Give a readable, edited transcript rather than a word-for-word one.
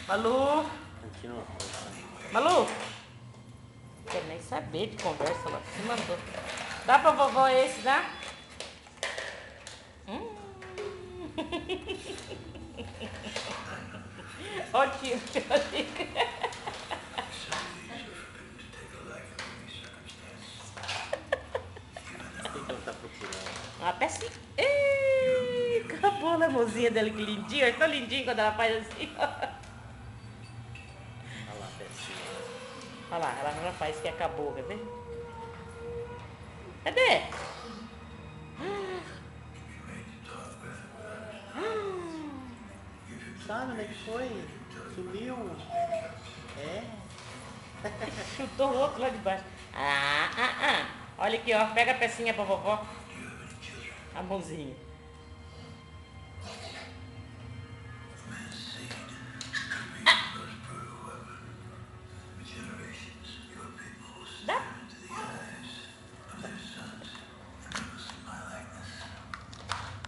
Malu? Continua. Malu? Quer nem saber de conversa lá. Você mandou. Dá pra vovó esse, dá? Ó o tio, O que ela tá procurando? uma pecinha. Ei, acabou a mãozinha dela, que lindinho. É tão lindinho quando ela faz assim. Olha lá, pecinha. Olha lá, ela já faz que acabou, quer ver? Cadê? Sabe onde é que foi? Sumiu? É? Chutou o outro lá de baixo. Olha aqui, ó. Pega a pecinha pra vovó. A mãozinha.